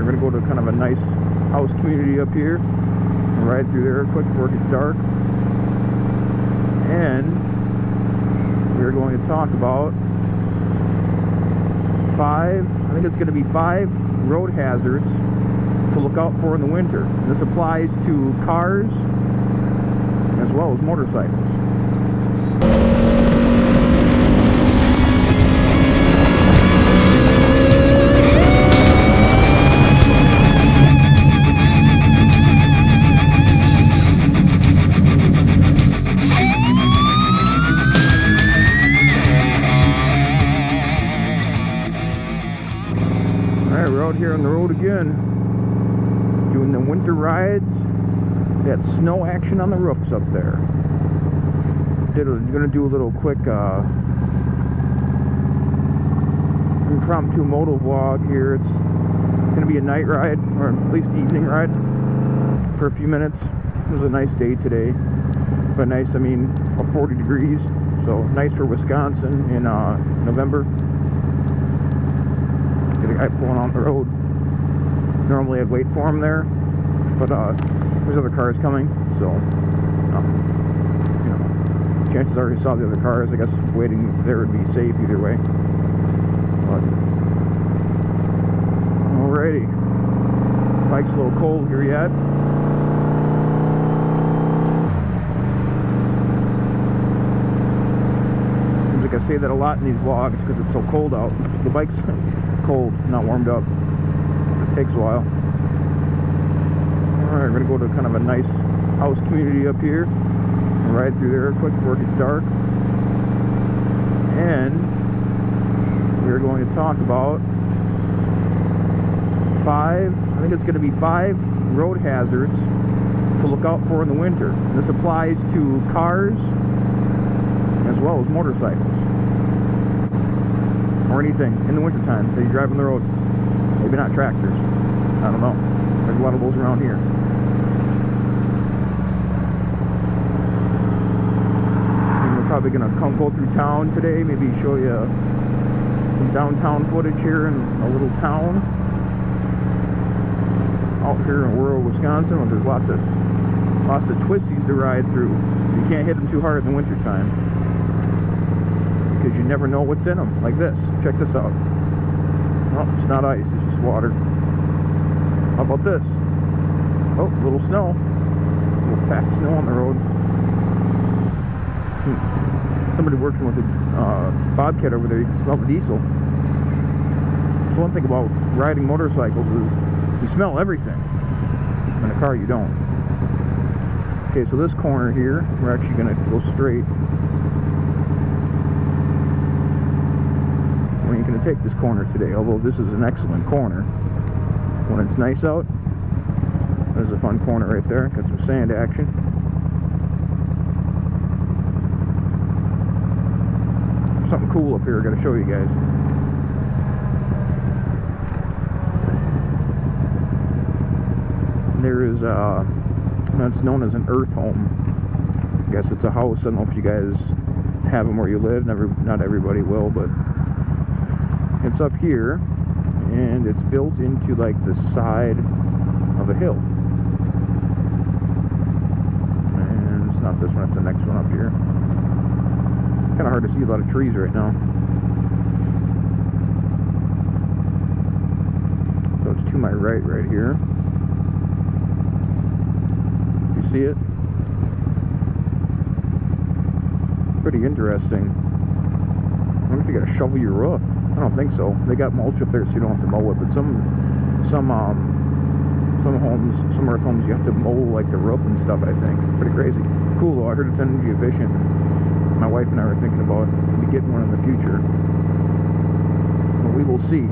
Alright, we're going to go to kind of a nice house community up here. We'll ride through there quick before it gets dark. And we're going to talk about I think it's going to be 5 road hazards to look out for in the winter. And this applies to cars as well as motorcycles. Here on the road again, doing the winter rides. Got snow action on the roofs up there. Gonna do a little quick impromptu moto vlog here. It's gonna be a night ride, or at least evening ride, for a few minutes. It was a nice day today, but nice, I mean, 40 degrees, so nice for Wisconsin in November. Get a guy pulling on the road. Normally I'd wait for him there, but there's other cars coming, so you know, chances are he saw the other cars. I guess waiting there would be safe either way. But alrighty, bike's a little cold here yet. Seems like I say that a lot in these vlogs because it's so cold out. The bike's cold, not warmed up. It takes a while. Alright, we're going to go to kind of a nice house community up here and ride through there quick before it gets dark. And we're going to talk about I think it's going to be 5 road hazards to look out for in the winter. And this applies to cars as well as motorcycles. Or anything in the wintertime that you drive on the road. Maybe not tractors. I don't know. There's a lot of those around here. And we're probably going to go through town today. Maybe show you some downtown footage here in a little town out here in rural Wisconsin. Where there's lots of twisties to ride through. You can't hit them too hard in the wintertime, because you never know what's in them. Like this. Check this out. Oh, it's not ice, it's just water. How about this? Oh, a little snow. A little packed snow on the road. Somebody working with a Bobcat over there, you can smell the diesel. So one thing about riding motorcycles is you smell everything. In a car you don't. Okay, so this corner here, we're actually going to go straight. We ain't going to take this corner today, although this is an excellent corner. When it's nice out, there's a fun corner right there. Got some sand action. There's something cool up here I got to show you guys. There is it's known as an earth home. I guess it's a house. I don't know if you guys have them where you live. Not everybody will, but it's up here, and it's built into like the side of a hill. And it's not this one, it's the next one up here. Kind of hard to see a lot of trees right now. So it's to my right here. You see it? Pretty interesting. I wonder if you gotta shovel your roof. I don't think so. They got mulch up there so you don't have to mow it, but some homes, some earth homes, you have to mow like the roof and stuff, I think. Pretty crazy. Cool though, I heard it's energy efficient. My wife and I were thinking about maybe getting one in the future. But we will see.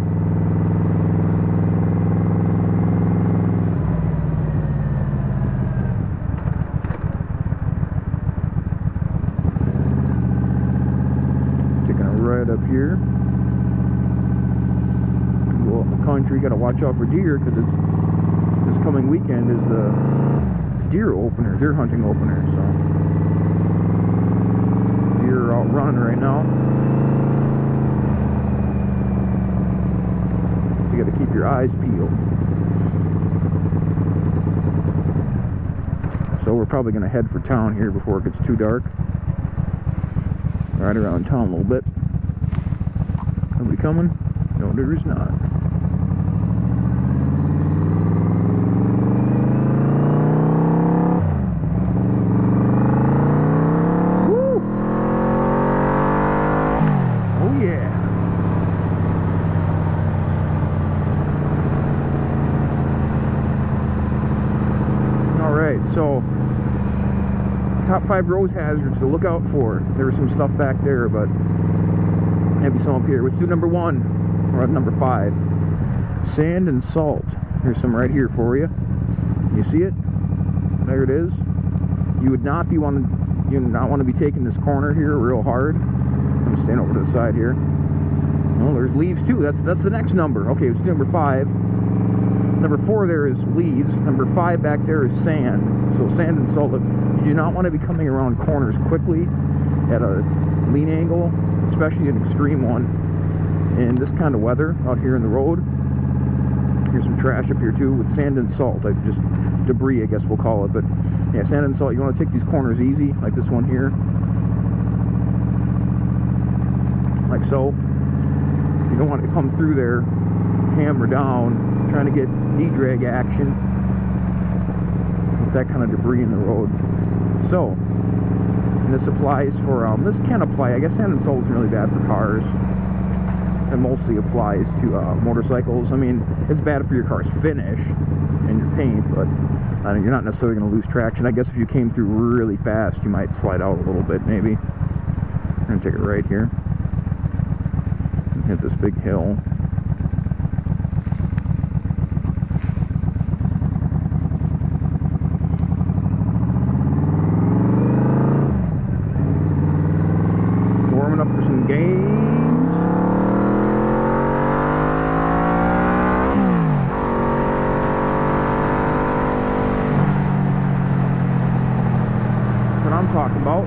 Taking a ride up here. Go up the country, gotta watch out for deer, because it's this coming weekend is the deer hunting opener, so deer are out running right now. You got to keep your eyes peeled. So we're probably going to head for town here before it gets too dark. Ride around town a little bit. Nobody coming? No, there is not. Woo! Oh yeah! Alright, so top 5 road hazards to look out for. There was some stuff back there, but maybe some up here. Let's do number 1, or number 5. Sand and salt. Here's some right here for you. You see it? There it is. You would not want to be taking this corner here real hard. I'm gonna stand over to the side here. Well, there's leaves too. That's the next number. Okay, it's number 5. Number 4 there is leaves. Number 5 back there is sand. So sand and salt. You do not want to be coming around corners quickly at a lean angle, especially an extreme one. In this kind of weather out here in the road. Here's some trash up here too with sand and salt. Just debris, I guess we'll call it. But yeah, sand and salt. You want to take these corners easy, like this one here, like so. You don't want to come through there, hammer down, trying to get knee drag action with that kind of debris in the road. So, and this applies for, this can apply, I guess sand and salt isn't really bad for cars. It mostly applies to motorcycles. I mean, it's bad for your car's finish and your paint, but you're not necessarily going to lose traction. I guess if you came through really fast, you might slide out a little bit, maybe. I'm going to take it right here. Hit this big hill. Warm enough for some games. That's what I'm talking about.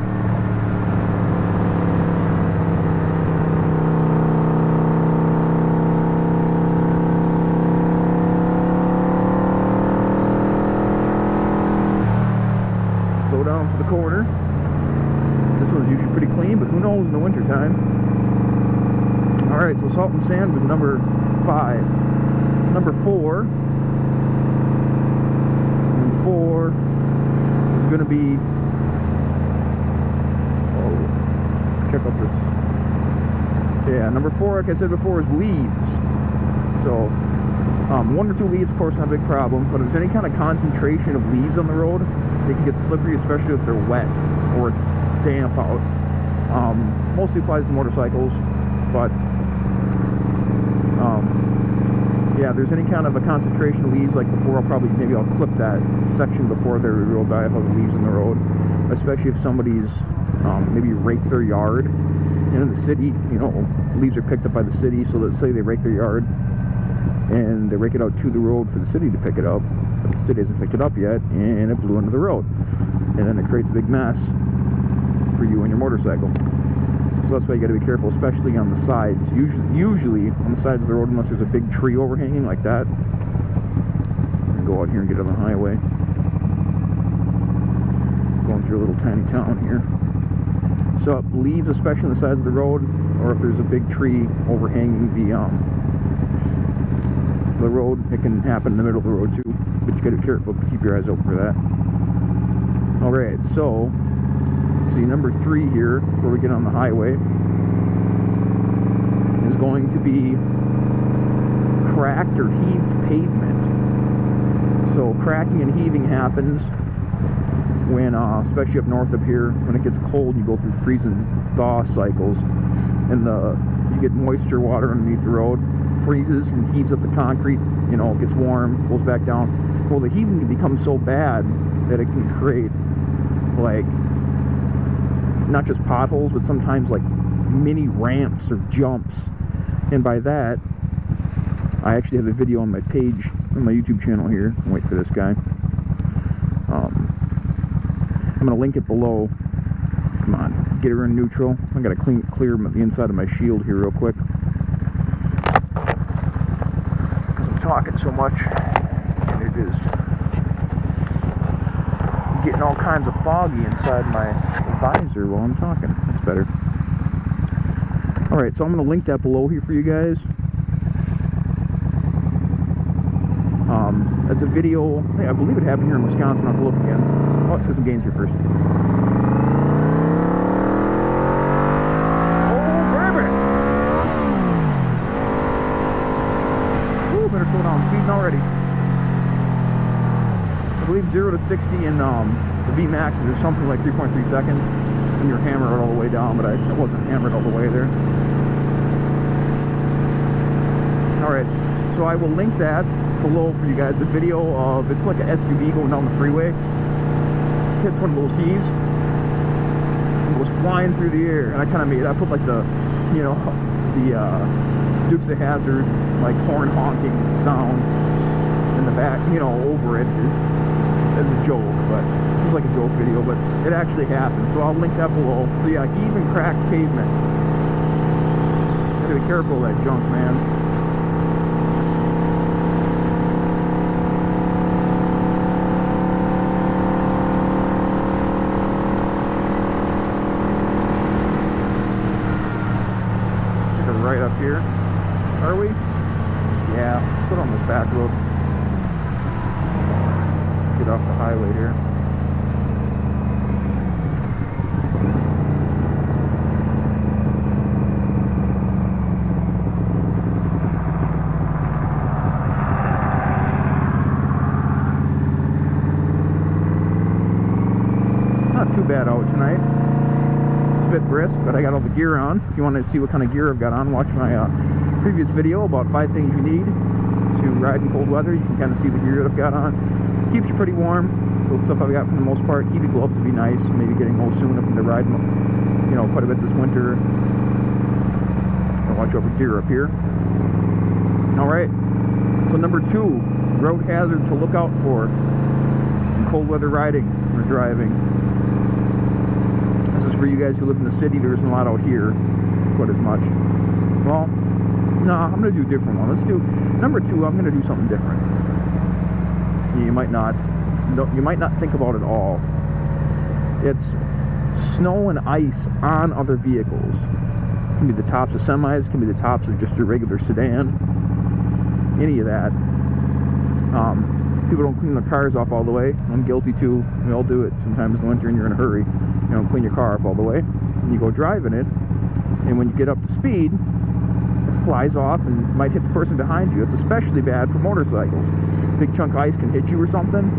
Down for the corner. This one's usually pretty clean, but who knows in the winter time. Alright, so salt and sand with number 5. Number 4. Number 4 is going to be, check out this. Yeah, number 4, like I said before, is leaves. So 1 or 2 leaves, of course, not a big problem, but if there's any kind of concentration of leaves on the road, they can get slippery, especially if they're wet or it's damp out. Mostly applies to motorcycles, but yeah, if there's any kind of a concentration of leaves, like before, maybe I'll clip that section before they're real bad of leaves on the road, especially if somebody's maybe raked their yard. And in the city, you know, leaves are picked up by the city, so let's say they rake their yard and they rake it out to the road for the city to pick it up, but the city hasn't picked it up yet, and it blew into the road, and then it creates a big mess for you and your motorcycle. So that's why you got to be careful, especially on the sides. Usually on the sides of the road, unless there's a big tree overhanging like that. Go out here and get on the highway. Going through a little tiny town here. So leaves, especially on the sides of the road, or if there's a big tree overhanging the road, it can happen in the middle of the road too, but you gotta be careful, keep your eyes open for that. Alright, so see, number 3 here, where we get on the highway, is going to be cracked or heaved pavement. So cracking and heaving happens when, especially up north up here, when it gets cold, you go through freezing thaw cycles, and you get moisture water underneath the road, freezes and heaves up the concrete, you know, it gets warm, goes back down. Well, the heaving can become so bad that it can create, like, not just potholes, but sometimes like mini ramps or jumps. And by that, I actually have a video on my page, on my YouTube channel here. I'll wait for this guy. I'm going to link it below. Come on, get her in neutral. I got to clear the inside of my shield here real quick. talking so much, and it is getting all kinds of foggy inside my visor while I'm talking. That's better. Alright, so I'm going to link that below here for you guys. That's a video, hey, I believe it happened here in Wisconsin. I'll have to look again. Oh, let's get some gains here first. Better slow down. Speeding already. I believe 0 to 60 in the Vmax is something like 3.3 seconds, and you're hammered all the way down, but I wasn't hammered all the way there. Alright, so I will link that below for you guys. The video of, it's like an SUV going down the freeway. Hits one of those heaves. It goes flying through the air, and I put like the, you know, the Dukes of Hazzard, like horn honking sound in the back, you know, over it. It's a joke, but it's like a joke video, but it actually happened. So I'll link that below. So yeah, heave and cracked pavement. Gotta be careful of that junk, man. Take a right up here. Are we? Yeah, let's go down this back road. Get off the highway here. Not too bad out tonight. It's a bit brisk, but I got all the gear on. If you want to see what kind of gear I've got on, watch my previous video about 5 things you need to ride in cold weather. You can kind of see the gear that I've got on. Keeps you pretty warm. The stuff I've got for the most part. Heated gloves would be nice. Maybe getting those soon if I'm riding, you know, quite a bit this winter. I'll watch over deer up here. Alright, so number 2, road hazard to look out for in cold weather riding or driving. This is for you guys who live in the city. There isn't a lot out here quite as much. Well, no, I'm going to do a different one. Let's do number 2. I'm going to do something different. You might not think about it all. It's snow and ice on other vehicles. It can be the tops of semis, it can be the tops of just your regular sedan. Any of that. People don't clean their cars off all the way. I'm guilty too. We all do it. Sometimes in the winter and you're in a hurry. You don't clean your car off all the way. And you go driving it. And when you get up to speed, it flies off and might hit the person behind you. It's especially bad for motorcycles. Big chunk of ice can hit you or something.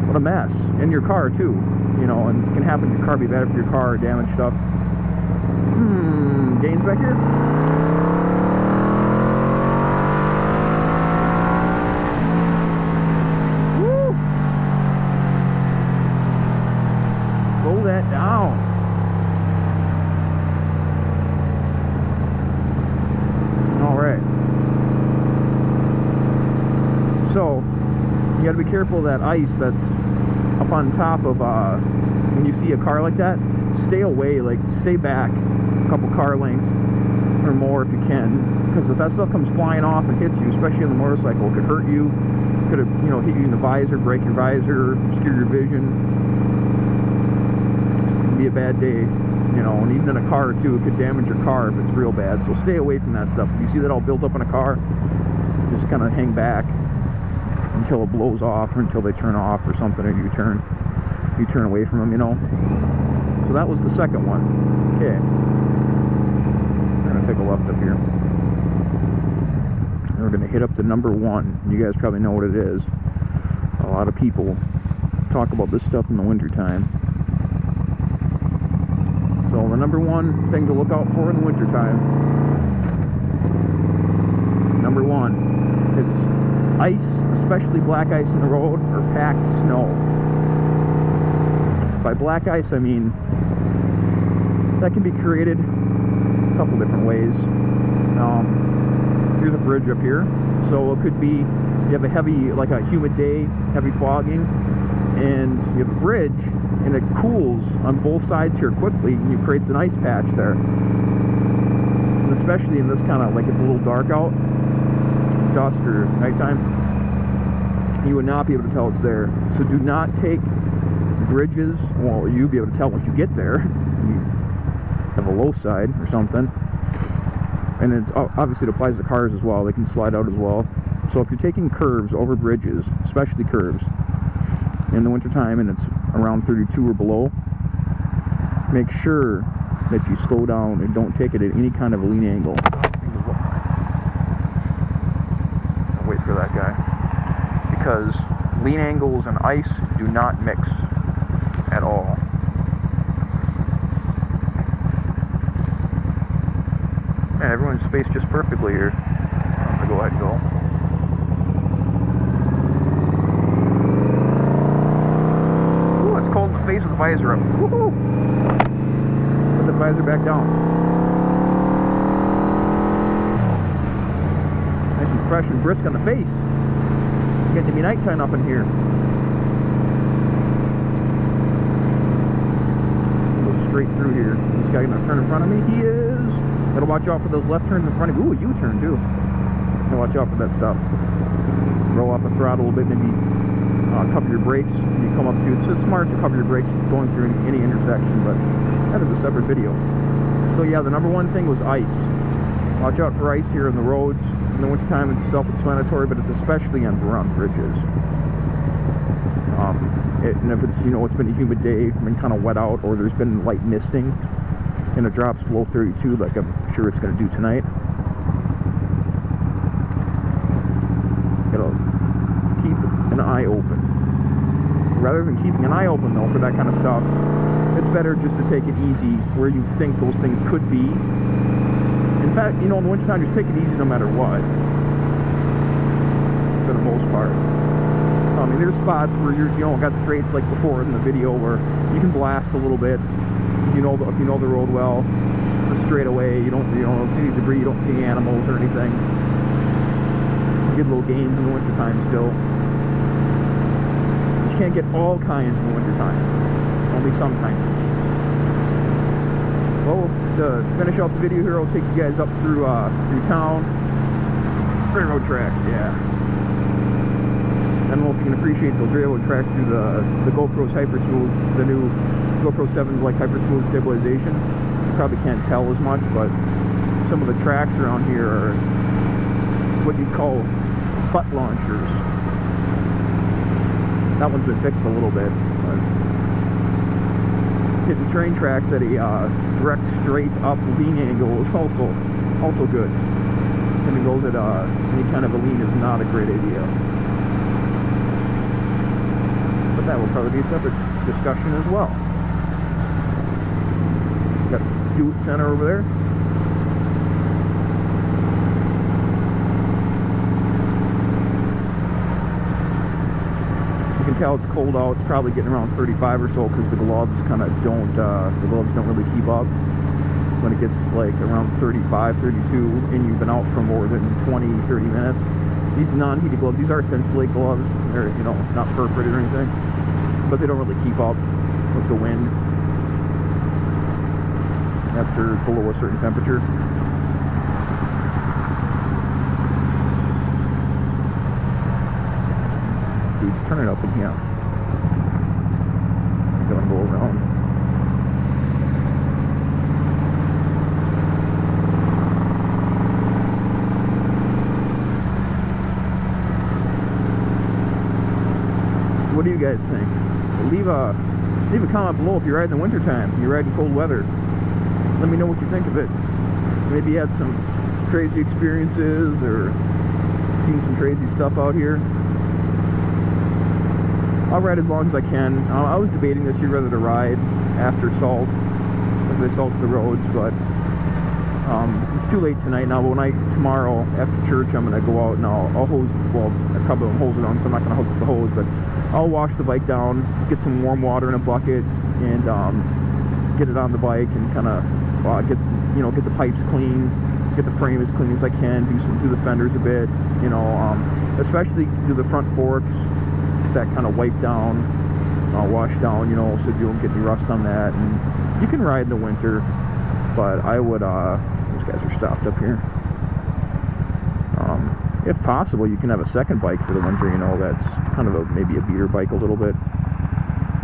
What a mess. In your car too. You know, and it can happen to your car, be bad for your car, damage stuff. Gains back here? Woo! Slow that down. Alright. So, you gotta be careful of that ice that's up on top of, when you see a car like that, stay away, like, stay back a couple car lengths or more if you can, because if that stuff comes flying off and hits you, especially on the motorcycle, it could hurt you. It could have, you know, hit you in the visor, break your visor, obscure your vision. It could be a bad day, you know, and even in a car too, it could damage your car if it's real bad. So stay away from that stuff. If you see that all built up in a car, just kind of hang back until it blows off or until they turn off or something, or you turn away from them, you know. So that was the second one. Okay, we're gonna take a left up here. And we're gonna hit up the number 1. You guys probably know what it is. A lot of people talk about this stuff in the winter time. So the number 1 thing to look out for in the winter time, number 1 is ice, especially black ice in the road, or packed snow. By black ice, I mean that can be created a couple different ways. Here's a bridge up here, so it could be you have a heavy, like a humid day, heavy fogging, and you have a bridge, and it cools on both sides here quickly, and it creates an ice patch there. And especially in this kind of, like, it's a little dark out, dusk or nighttime, you would not be able to tell it's there. So do not take bridges. Well, you'll be able to tell once you get there. You have a low side or something. And it obviously it applies to cars as well. They can slide out as well. So if you're taking curves over bridges, especially curves, in the wintertime and it's around 32 or below, make sure that you slow down and don't take it at any kind of a lean angle. I'll wait for that guy. Because lean angles and ice do not mix at all. Man, everyone's spaced just perfectly here. I'm gonna go ahead and go. Ooh, it's cold in the face with the visor up. Woohoo! Put the visor back down. Nice and fresh and brisk on the face. Getting to be nighttime up in here. Go straight through here. Is this guy gonna turn in front of me? He is. Gotta watch out for those left turns in front of you. Ooh, a U-turn too. Gotta watch out for that stuff. Roll off the throttle a little bit, maybe cover your brakes when you come up to. It's just smart to cover your brakes going through any intersection, but that is a separate video. So yeah, the number one thing was ice. Watch out for ice here in the roads. In the wintertime, it's self-explanatory, but it's especially on bridges. And if it's, you know, it's been a humid day, been kind of wet out, or there's been light misting, and it drops below 32, like I'm sure it's going to do tonight. Gotta keep an eye open. Rather than keeping an eye open, though, for that kind of stuff, it's better just to take it easy where you think those things could be. In fact, you know, in the wintertime, just take it easy no matter what, for the most part. I mean, there's spots where you know, got straights like before in the video where you can blast a little bit. You know, if you know the road well, it's a straightaway. You don't see any debris, you don't see any animals or anything. You get little gains in the wintertime still. You can't get all kinds in the wintertime. Only some kinds of gains. Well, to finish out the video here, I'll take you guys up through town. Railroad tracks, yeah. I don't know if you can appreciate those railroad tracks through the GoPro's Hyper Smooths, the new GoPro 7's like Hyper Smooth stabilization. You probably can't tell as much, but some of the tracks around here are what you'd call butt launchers. That one's been fixed a little bit, but hitting train tracks at a direct straight up lean angle is also good. Hitting those at any kind of a lean is not a great idea. But that will probably be a separate discussion as well. Got Do It Center over there. You can tell it's cold out. It's probably getting around 35 or so because the gloves kind of don't really keep up. When it gets like around 35, 32, and you've been out for more than 20, 30 minutes. These non-heated gloves, these are thin slate gloves. They're, you know, not perforated or anything, but they don't really keep up with the wind after below a certain temperature. Dude's turning up in here. Gonna go around. What do you guys think? Leave a comment below if you ride in the wintertime, you ride in cold weather. Let me know what you think of it. Maybe you had some crazy experiences or seen some crazy stuff out here. I'll ride as long as I can. I was debating this year whether to ride after salt, as they salted the roads, but it's too late tonight now. But tomorrow after church, I'm gonna go out and I'll hose. Well, a couple of them hose it on, so I'm not gonna hook the hose, but I'll wash the bike down, get some warm water in a bucket, and get it on the bike and kind of get the pipes clean, get the frame as clean as I can, do the fenders a bit, especially do the front forks, get that kind of wiped down, wash down, so you don't get any rust on that. And you can ride in the winter, but I would. Those guys are stopped up here. if possible, you can have a second bike for the winter, you know, that's kind of maybe a beater bike a little bit.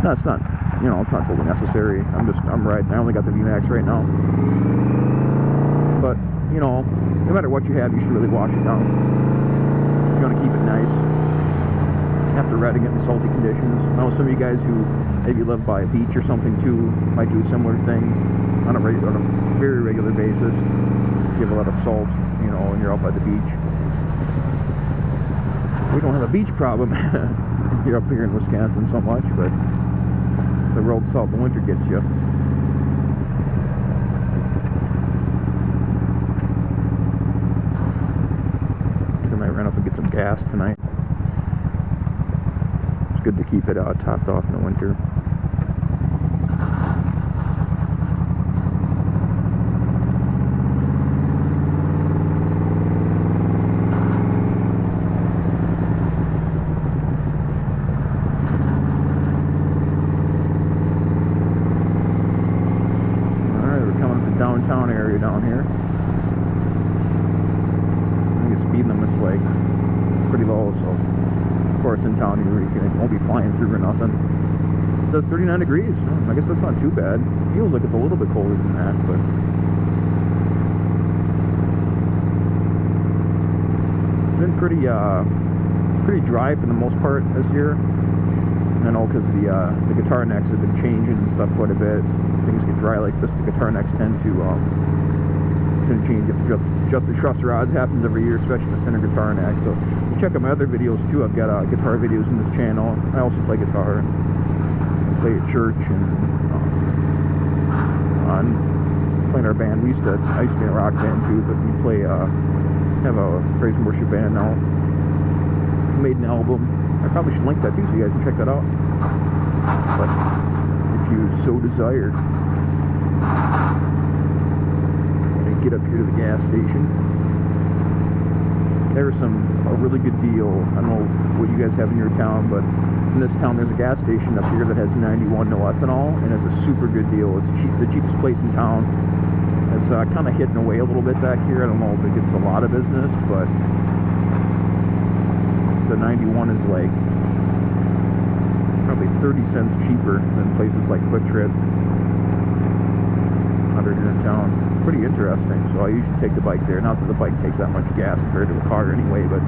No, it's not, you know, it's not totally necessary. I'm riding, I only got the Vmax right now. But, you know, no matter what you have, you should really wash it down. If you want to keep it nice. After riding it in salty conditions. I know some of you guys who maybe live by a beach or something too might do a similar thing on a very regular basis. You have a lot of salt, you know, and you're out by the beach. We don't have a beach problem here up here in Wisconsin so much, but the road salt in the winter gets you. I might run up and get some gas tonight. It's good to keep it topped off in the winter. Downtown area down here. I think the speed limit's like pretty low, so of course in town you won't be flying through or nothing. It says 39 degrees. I guess that's not too bad. It feels like it's a little bit colder than that, but it's been pretty dry for the most part this year. I know because the guitar necks have been changing and stuff quite a bit. Things get dry like this, the guitar necks tend to change if just the truss rods happens every year, especially the thinner guitar neck. So you check out my other videos too. I've got guitar videos in this channel. I also play guitar and play at church and playing our band. I used to be in a rock band too, but we play have a praise and worship band now. Made an album. I probably should link that too, so you guys can check that out. But if you so desire, get up here to the gas station. There's a really good deal. I don't know what you guys have in your town, but in this town there's a gas station up here that has 91 no ethanol, and it's a super good deal. It's the cheapest place in town. It's kind of hidden away a little bit back here. I don't know if it gets a lot of business, but the 91 is like probably 30 cents cheaper than places like Quick Trip under here in town. Pretty interesting. So I usually take the bike there. Not that the bike takes that much gas compared to a car anyway, but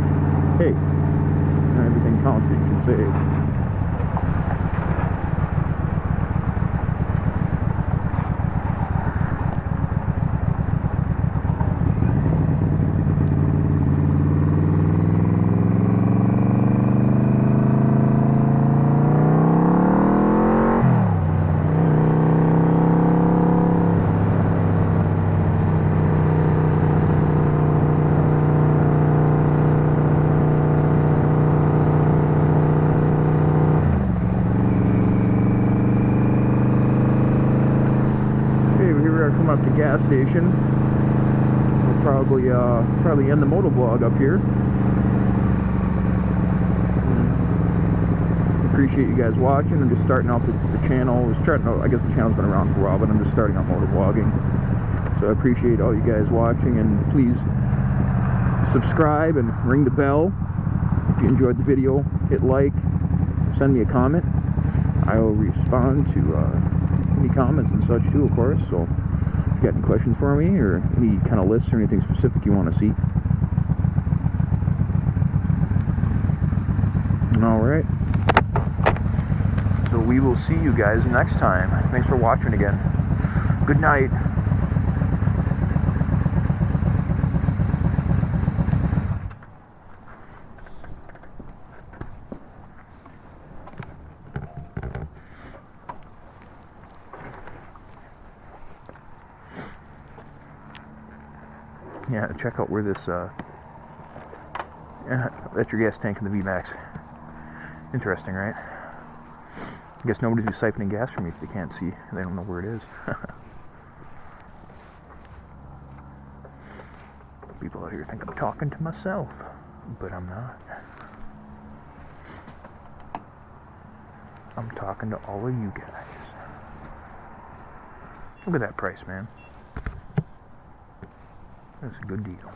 hey, everything counts that you can save. Up to gas station. We'll probably end the motovlog up here. Appreciate you guys watching. I'm just starting out the channel. I guess the channel's been around for a while, but I'm just starting out motovlogging. So I appreciate all you guys watching, and please subscribe and ring the bell. If you enjoyed the video, hit like, send me a comment. I will respond to any comments and such too, of course. So if you got any questions for me, or any kind of lists or anything specific you want to see. Alright. So we will see you guys next time. Thanks for watching again. Good night. Yeah, check out where this, that's your gas tank in the Vmax. Interesting, right? I guess nobody's be siphoning gas from me if they can't see. They don't know where it is. People out here think I'm talking to myself, but I'm not. I'm talking to all of you guys. Look at that price, man. That's a good deal.